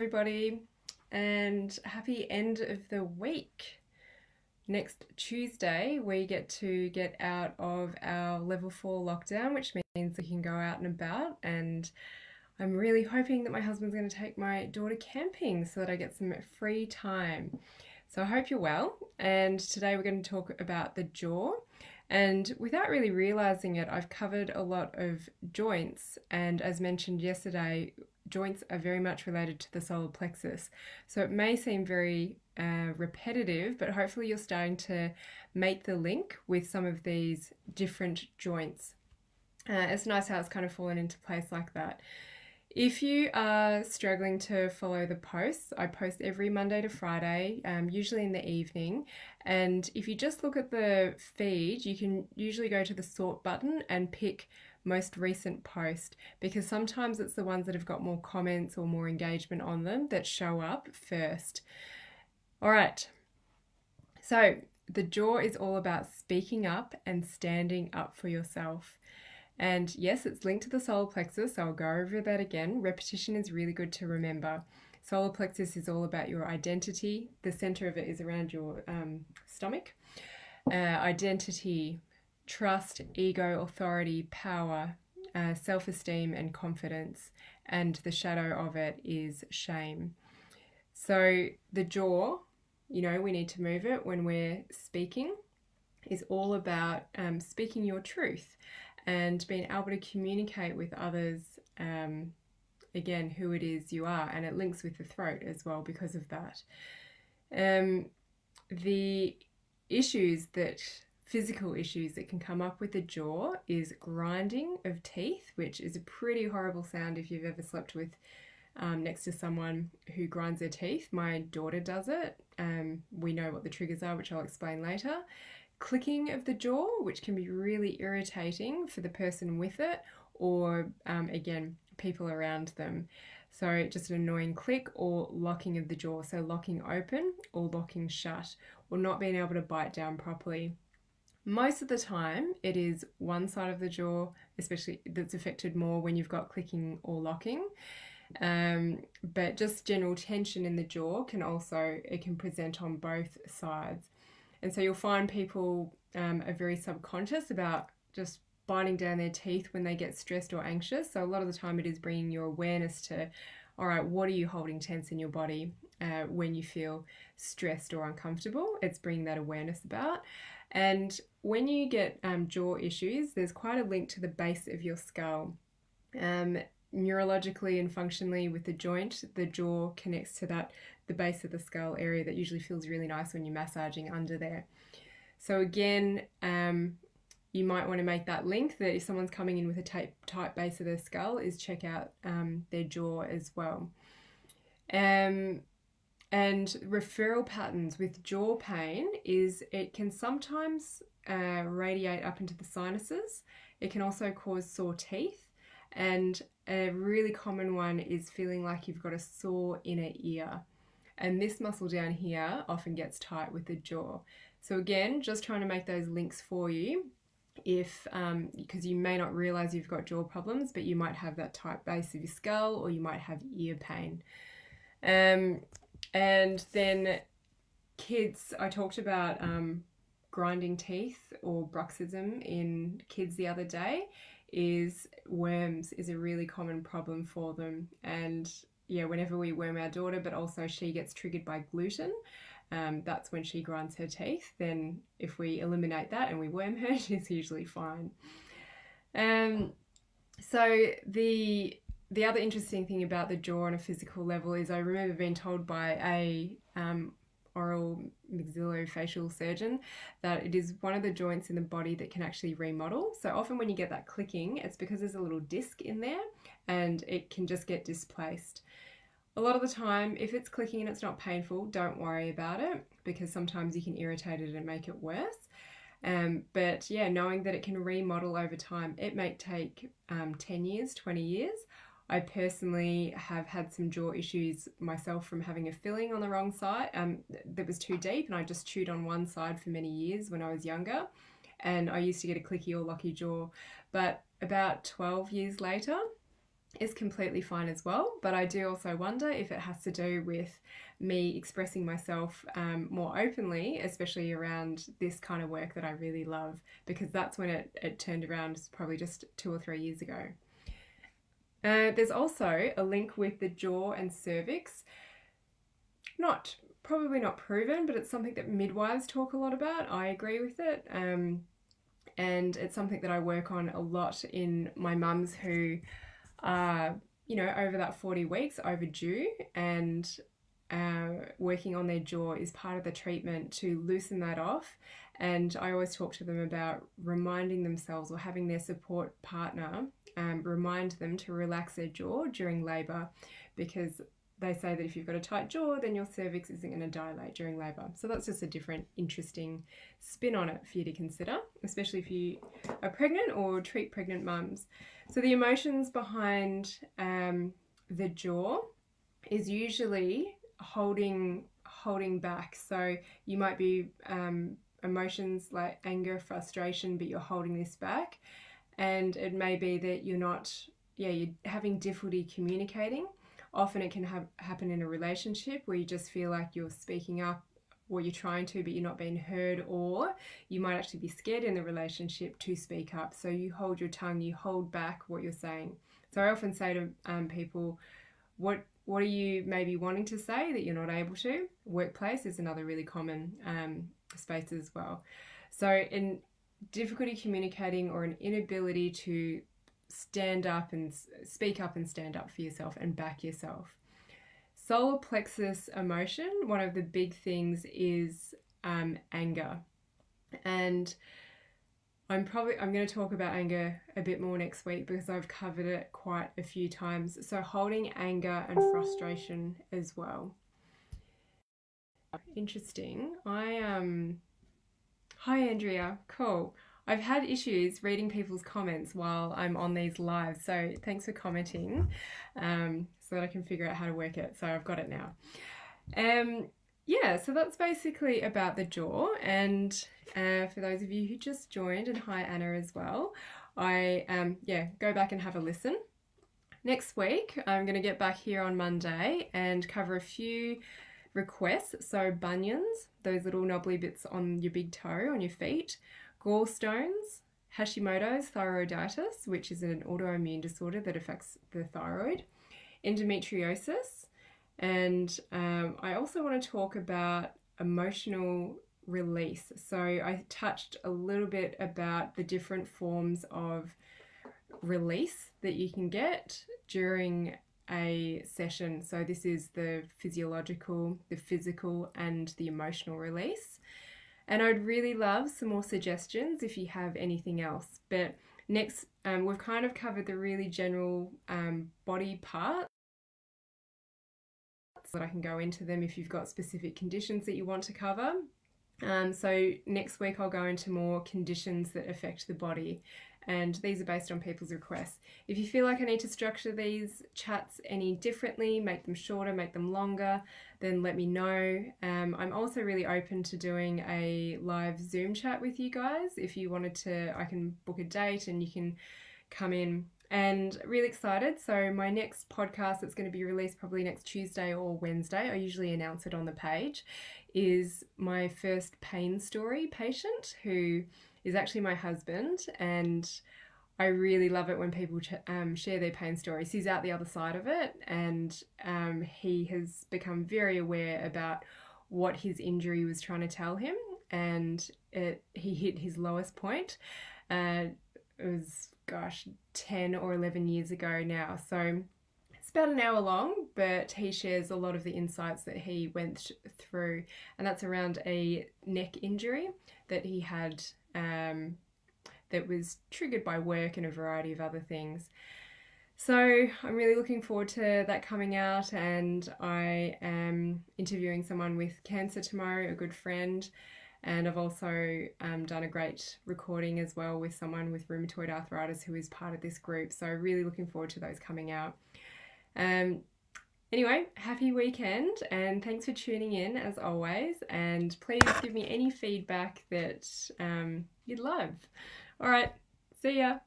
Everybody, and happy end of the week. Next Tuesday we get out of our level 4 lockdown, which means we can go out and about, and I'm really hoping that my husband's going to take my daughter camping so that I get some free time. So I hope you're well, and today we're going to talk about the jaw. And without really realizing it, I've covered a lot of joints, and as mentioned yesterday, joints are very much related to the solar plexus. So it may seem very repetitive, but hopefully you're starting to make the link with some of these different joints. It's nice how it's kind of fallen into place like that. If you are struggling to follow the posts, I post every Monday to Friday, usually in the evening. And if you just look at the feed, you can usually go to the sort button and pick most recent post, because sometimes it's the ones that have got more comments or more engagement on them that show up first. All right. So the jaw is all about speaking up and standing up for yourself. And yes, it's linked to the solar plexus, so I'll go over that again. Repetition is really good to remember. Solar plexus is all about your identity. The center of it is around your stomach. Identity, trust, ego, authority, power, self-esteem and confidence. And the shadow of it is shame. So the jaw, you know, we need to move it when we're speaking, is all about speaking your truth and being able to communicate with others, again, who it is you are. And it links with the throat as well because of that. The physical issues that can come up with the jaw is grinding of teeth, which is a pretty horrible sound if you've ever slept with next to someone who grinds their teeth. My daughter does it. We know what the triggers are, which I'll explain later. Clicking of the jaw, which can be really irritating for the person with it, or again, people around them. So just an annoying click, or locking of the jaw, so locking open or locking shut, or not being able to bite down properly. Most of the time it is one side of the jaw, especially, that's affected more when you've got clicking or locking. But just general tension in the jaw can present on both sides. And so you'll find people are very subconscious about just biting down their teeth when they get stressed or anxious. So a lot of the time it is bringing your awareness to, all right, what are you holding tense in your body when you feel stressed or uncomfortable? It's bringing that awareness about. And when you get jaw issues, there's quite a link to the base of your skull. Neurologically and functionally with the joint, the jaw connects to the base of the skull area that usually feels really nice when you're massaging under there. So again, you might want to make that link that if someone's coming in with a tight base of their skull, is check out their jaw as well. And referral patterns with jaw pain is it can sometimes radiate up into the sinuses. It can also cause sore teeth. And a really common one is feeling like you've got a sore inner ear. And this muscle down here often gets tight with the jaw. So again, just trying to make those links for you, because you may not realize you've got jaw problems, but you might have that tight base of your skull, or you might have ear pain. And then kids, I talked about grinding teeth or bruxism in kids the other day. Worms is a really common problem for them. And yeah, whenever we worm our daughter, but also she gets triggered by gluten, that's when she grinds her teeth. Then if we eliminate that and we worm her, she's usually fine. So the other interesting thing about the jaw on a physical level is I remember being told by a oral maxillofacial surgeon that it is one of the joints in the body that can actually remodel. So often when you get that clicking, it's because there's a little disc in there and it can just get displaced. A lot of the time, if it's clicking and it's not painful, don't worry about it, because sometimes you can irritate it and make it worse. But yeah, knowing that it can remodel over time, it may take 10 years, 20 years. I personally have had some jaw issues myself from having a filling on the wrong side that was too deep, and I just chewed on one side for many years when I was younger, and I used to get a clicky or locky jaw. But about 12 years later, is completely fine as well, but I do also wonder if it has to do with me expressing myself more openly, especially around this kind of work that I really love, because that's when it turned around probably just 2 or 3 years ago. There's also a link with the jaw and cervix. Probably not proven, but it's something that midwives talk a lot about. I agree with it. And it's something that I work on a lot in my mums who are, over that 40 weeks overdue, and working on their jaw is part of the treatment to loosen that off. And I always talk to them about reminding themselves, or having their support partner remind them to relax their jaw during labour, because they say that if you've got a tight jaw, then your cervix isn't going to dilate during labour. So that's just a different, interesting spin on it for you to consider, especially if you are pregnant or treat pregnant mums. So the emotions behind the jaw is usually holding back. So you might be emotions like anger, frustration, but you're holding this back. And it may be that you're having difficulty communicating. Often it can happen in a relationship where you just feel like you're speaking up, or you're trying to, but you're not being heard, or you might actually be scared in the relationship to speak up. So you hold your tongue, you hold back what you're saying. So I often say to people, what are you maybe wanting to say that you're not able to? Workplace is another really common space as well. So in difficulty communicating, or an inability to stand up and speak up and stand up for yourself and back yourself. Solar plexus emotion, one of the big things is anger. And I'm going to talk about anger a bit more next week, because I've covered it quite a few times. So holding anger and frustration as well. Interesting. Hi Andrea, cool. I've had issues reading people's comments while I'm on these lives, so thanks for commenting, so that I can figure out how to work it. So I've got it now. Yeah, so that's basically about the jaw. And for those of you who just joined, and hi Anna as well, go back and have a listen. Next week, I'm going to get back here on Monday and cover a few requests. So bunions, those little knobbly bits on your big toe on your feet, gallstones, Hashimoto's thyroiditis, which is an autoimmune disorder that affects the thyroid, endometriosis, and I also want to talk about emotional release. So I touched a little bit about the different forms of release that you can get during a session. So this is the physiological, the physical, and the emotional release. And I'd really love some more suggestions if you have anything else. But next, we've kind of covered the really general body parts, that I can go into them if you've got specific conditions that you want to cover. So next week I'll go into more conditions that affect the body, and these are based on people's requests. If you feel like I need to structure these chats any differently, make them shorter, make them longer, then let me know. I'm also really open to doing a live Zoom chat with you guys. If you wanted to, I can book a date and you can come in. And really excited. So my next podcast that's going to be released probably next Tuesday or Wednesday, I usually announce it on the page, is my first pain story patient, who is actually my husband, and I really love it when people share their pain stories. He's out the other side of it, and he has become very aware about what his injury was trying to tell him, and he hit his lowest point. It was, 10 or 11 years ago now. So it's about an hour long, but he shares a lot of the insights that he went through, and that's around a neck injury that he had that was triggered by work and a variety of other things. So I'm really looking forward to that coming out, and I am interviewing someone with cancer tomorrow, a good friend. And I've also done a great recording as well with someone with rheumatoid arthritis who is part of this group. So really looking forward to those coming out. Anyway, happy weekend, and thanks for tuning in as always. And please give me any feedback that you'd love. All right, see ya.